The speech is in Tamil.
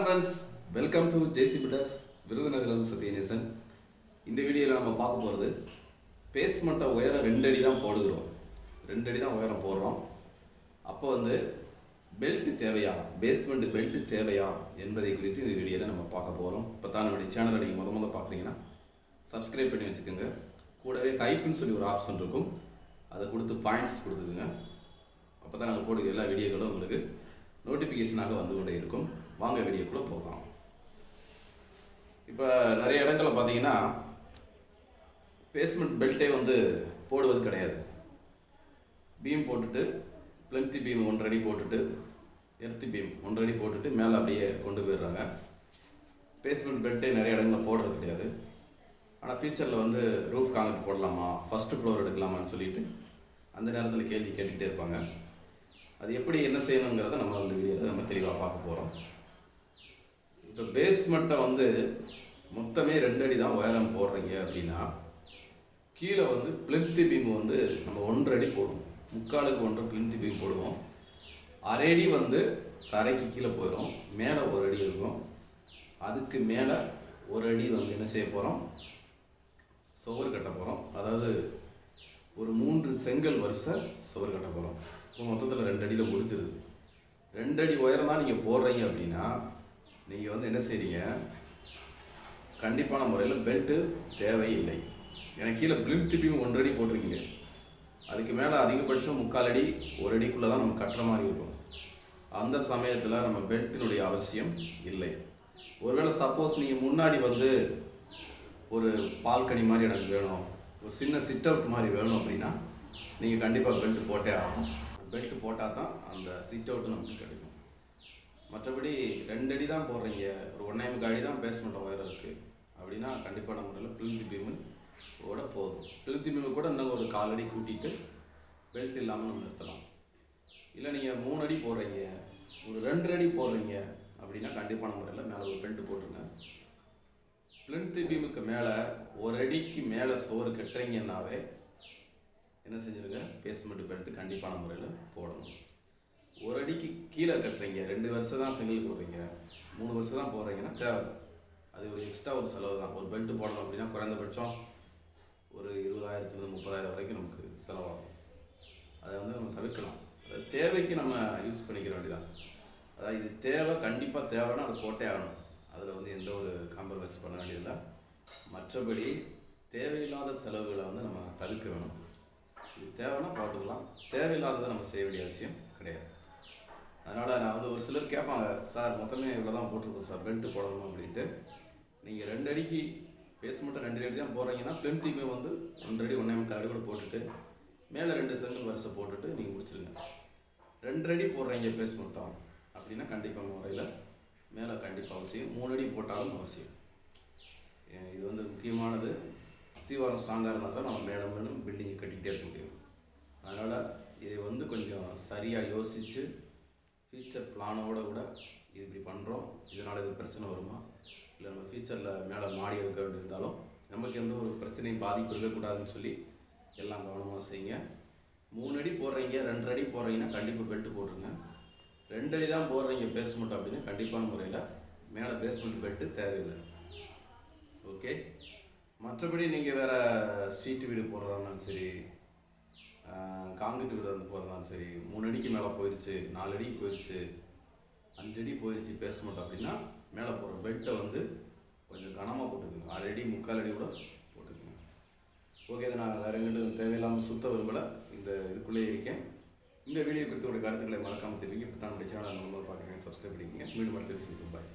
ஃப்ரெண்ட்ஸ், வெல்கம் டு ஜேசி பிட்டர்ஸ். விருதுநகர்லேருந்து சத்யநேசன். இந்த வீடியோவில் நம்ம பார்க்க போகிறது பேஸ்மெண்ட்டை உயரம் 2 அடி தான் போடுகிறோம். 2 அடி தான் உயரம் போடுறோம். அப்போ பெல்ட் தேவையா, பேஸ்மெண்ட் பெல்ட் தேவையா என்பதை குறித்து இந்த வீடியோவில் நம்ம பார்க்க போகிறோம். இப்போ தான் நம்முடைய சேனலை நீங்கள் முத பார்க்குறீங்கன்னா சப்ஸ்கிரைப் பண்ணி வச்சுக்கோங்க. கூடவே ஹைப்புன்னு சொல்லி ஒரு ஆப்ஷன் இருக்கும், அதை கொடுத்து பாயிண்ட்ஸ் கொடுத்துக்குங்க. அப்போ தான் நாங்கள் போடுற எல்லா வீடியோக்களும் உங்களுக்கு நோட்டிஃபிகேஷனாக வந்து கொண்டே இருக்கும். வாங்க வீடியோக்குள்ளே போகலாம். இப்போ நிறைய இடங்களில் பார்த்தீங்கன்னா பேஸ்மெண்ட் பெல்ட்டே போடுவது கிடையாது. பீம் போட்டுட்டு பிளென்த் பீம் 1 அடி போட்டுட்டு எர்த் பீம் 1 அடி போட்டுட்டு மேலே அப்படியே கொண்டு போயிடுறாங்க. பேஸ்மெண்ட் பெல்ட்டே நிறைய இடங்களில் போடுறது கிடையாது. ஆனால் ஃபியூச்சரில் ரூஃப் காங்கிரீட் போடலாமா, ஃபஸ்ட்டு ஃப்ளோர் எடுக்கலாமான்னு சொல்லிட்டு அந்த நேரத்தில் கேள்வி கேட்டுக்கிட்டே இருப்பாங்க. அது எப்படி என்ன செய்யணுங்கிறத நம்ம இந்த வீடியோவில் நம்ம தெளிவாக பார்க்க போகிறோம். இப்போ பேஸ்மெண்ட்டை மொத்தமே 2 அடி தான் உயரம் போடுறீங்க அப்படின்னா கீழே பிளிந்த் பீம் நம்ம 1 அடி போடுவோம். 3/4க்கு 1 பிளிந்த் பீம் போடுவோம். 1/2 அடி தரைக்கு கீழே போயிடும். மேலே 1 அடி இருக்கும். அதுக்கு மேலே 1 அடி என்ன செய்ய போகிறோம், சுவர் கட்ட போகிறோம். அதாவது ஒரு 3 செங்கல் வரிசை சுவர் கட்ட போகிறோம். இப்போ மொத்தத்தில் 2 அடியில் முடிச்சிருது. 2 அடி உயரம் தான் நீங்கள் போடுறீங்க அப்படின்னா நீங்கள் என்ன செய்றீங்க, கண்டிப்பான முறையில் பெல்ட்டு தேவையில்லை. ஏன்னா கீழே பிளிந்த் பீம் 1 அடி போட்டிருக்கீங்க. அதுக்கு மேலே அதிகபட்சம் 3/4 அடி 1 அடிக்குள்ளே தான் நம்ம கட்டுற மாதிரி இருக்கும். அந்த சமயத்தில் நம்ம பெல்ட்டினுடைய அவசியம் இல்லை. ஒருவேளை சப்போஸ் நீங்கள் முன்னாடி ஒரு பால்கனி மாதிரி எனக்கு வேணும், ஒரு சின்ன சிட் அவுட் மாதிரி வேணும் அப்படின்னா நீங்கள் கண்டிப்பாக பெல்ட் போட்டே ஆகணும். பெல்ட் போட்டால் தான் அந்த சிட் அவுட்டு நமக்கு கிடைக்கும். மற்றபடி 2 அடி தான் போடுறீங்க, ஒரு 1.5 அடி தான் பேஸ்மெண்ட் உயரம் இருக்குது அப்படின்னா கண்டிப்பான முறையில் பிளிந்த் பீமு ஓட போதும். பிளிந்த் பீமு கூட இன்னும் ஒரு 1/4 அடி கூட்டிகிட்டு பெல்ட் இல்லாமல் நம்ம நிறுத்தலாம். இல்லை நீங்கள் 3 அடி போடுறீங்க, ஒரு 2 அடி போடுறீங்க அப்படின்னா கண்டிப்பான முறையில் மேலே ஒரு பெல்ட் போட்டுருங்க. பிளிந்த் பீமுக்கு மேலே 1 அடிக்கு மேலே சோறு கட்டுறீங்கன்னாவே என்ன செஞ்சுருங்க, பேஸ்மெண்ட் பெல்ட் கண்டிப்பான முறையில் போடணும். 1 அடிக்கு கீழே கட்டுறீங்க, 2 வருஷம் தான் செங்கல் போடுறீங்க, 3 வருஷம் தான் போடுறீங்கன்னா தேவை. அது ஒரு எக்ஸ்ட்ரா ஒரு செலவு தான். ஒரு பெல்ட் போடணும் அப்படின்னா குறைந்தபட்சம் ஒரு 20,000 30,000 வரைக்கும் நமக்கு செலவாகும். அதை நம்ம தவிர்க்கலாம். அதை தேவைக்கு நம்ம யூஸ் பண்ணிக்கிற வேண்டியதான். அதாவது இது தேவை, கண்டிப்பாக தேவைன்னா அதை போட்டே ஆகணும். அதில் எந்த ஒரு காம்ப்ரமைஸ் பண்ண வேண்டியதில்லை. மற்றபடி தேவையில்லாத செலவுகளை நம்ம தவிர்க்க வேணும். இது தேவைன்னா போட்டுக்கலாம், தேவையில்லாததை நம்ம செய்ய வேண்டிய அவசியம் கிடையாது. அதனால் நான் ஒரு சிலர் கேட்பாங்க, சார் மொத்தமே இவ்வளோ தான் போட்டிருக்கோம் சார், பெல்ட்டு போடணும் அப்படின்ட்டு. நீங்கள் 2 அடிக்கு பேஸ்மெண்ட்டை 2 அடி தான் போடுறீங்கன்னா பிளிந்த் பீம் 1 அடி 1.5 அடி கூட போட்டுட்டு மேலே 2 செங்கல் வரிசை போட்டுட்டு நீங்கள் முடிச்சிருங்க. 2 அடி போடுறீங்க பேஸ்மெண்ட்டும் அப்படின்னா கண்டிப்பாக முறையில் மேலே கண்டிப்பாக அவசியம். 3 அடி போட்டாலும் அவசியம். இது முக்கியமானது. அஸ்திவாரம் ஸ்ட்ராங்காக இருந்தால் தான் நம்ம மேலும் மேலும் பில்டிங்கை கட்டிக்கிட்டே இருக்க முடியும். அதனால் இதை கொஞ்சம் சரியாக யோசித்து ஃபியூச்சர் பிளானோட கூட இது இப்படி பண்ணுறோம், இதனால் இது பிரச்சனை வருமா, இல்லை நம்ம ஃபியூச்சரில் மேலே மாடி எடுக்க வேண்டியிருந்தாலும் நமக்கு எந்த ஒரு பிரச்சனையும் பாதிப்பு இருக்கக்கூடாதுன்னு சொல்லி எல்லாம் கவனமாக செய்யுங்க. 3 அடி போடுறீங்க, 2 அடி போடுறீங்கன்னா கண்டிப்பாக பெல்ட்டு போட்டுருங்க. 2 அடி தான் போடுறீங்க பேஸ்மெண்ட் அப்படின்னா கண்டிப்பான முறையில் மேலே பேஸ்மெண்ட் பெல்ட்டு தேவையில்லை. ஓகே. மற்றபடி நீங்கள் வேறு ஷீட்டு வீடு போடுறதா இருந்தாலும் சரி, காங்கிரீட் வீடு போடுறதாலும் சரி, 3 அடிக்கு மேலே போயிடுச்சு, 4 அடிக்கு போயிடுச்சு, 5 அடி போயிடுச்சு பேஸ்மெண்ட் அப்படின்னா மேலே போடுற பெல்ட்டை கொஞ்சம் கனமாக போட்டுக்குங்க. 1/2 அடி 3/4 அடி கூட போட்டுக்குங்க. ஓகே. அதை நான் வேறு எங்கிட்ட தேவையில்லாமல் சுத்த விரும்பலை, இந்த இதுக்குள்ளேயே இருக்கேன். இந்த வீடியோ குறித்து கருத்துக்களை மறக்காமல் தெரிவிங்க. இப்போ தான் நம்முடைய சேனல் பார்க்குறேன், சப்ஸ்கிரைப் பண்ணிக்கங்க. மீண்டும் அடுத்த வீடியோ பாய்.